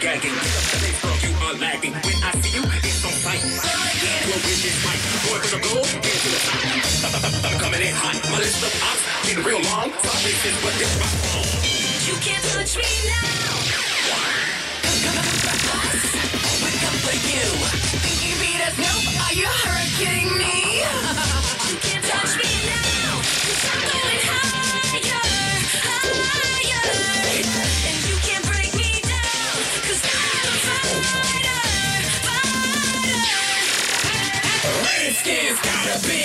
dragon. Pick up the pace, girl, you are lagging. When I see you, it's on sight. Well, with this mic, going for the gold, get to the top. I'm coming in hot, my list of ops getting real long. So this is what this rock on. You can't touch me now. We come for you. Think you beat us? Nope. Are you kidding me? You can't touch me now. 'Cause I'm going higher, higher. And you can't break me down. 'Cause I'm a fighter, fighter. Redskins gotta be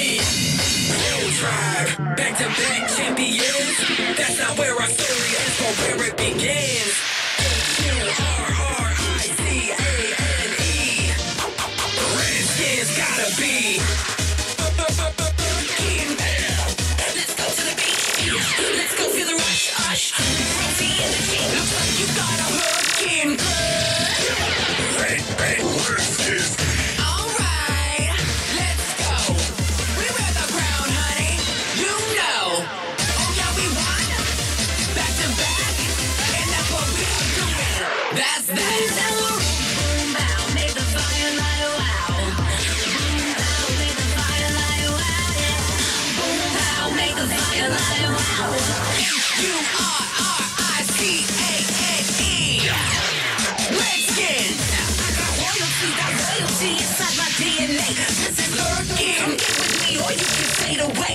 Real Tribe, back-to-back champions. That's not where our story ends, but where it begins. H-U-R-R-I-C-A-N-E. Redskins gotta be. Let's go to the beach. Let's go feel the rush, rush. Rosie in the sheet. Looks like you got a hurricane. Redskins. All right, let's go. We wear the crown, honey. You know. Oh yeah, we won. Back to back, and that's what we are doing. That's that. Boom bow, make the fire light wow. Boom bow, make the fire light wow. Boom bow, make the fire light wow. H-U-R-R-I-C-A-N-E. Redskins. I got royalty, got royalty inside my DNA. This is Lurkin. Come get with me, or you can fade away.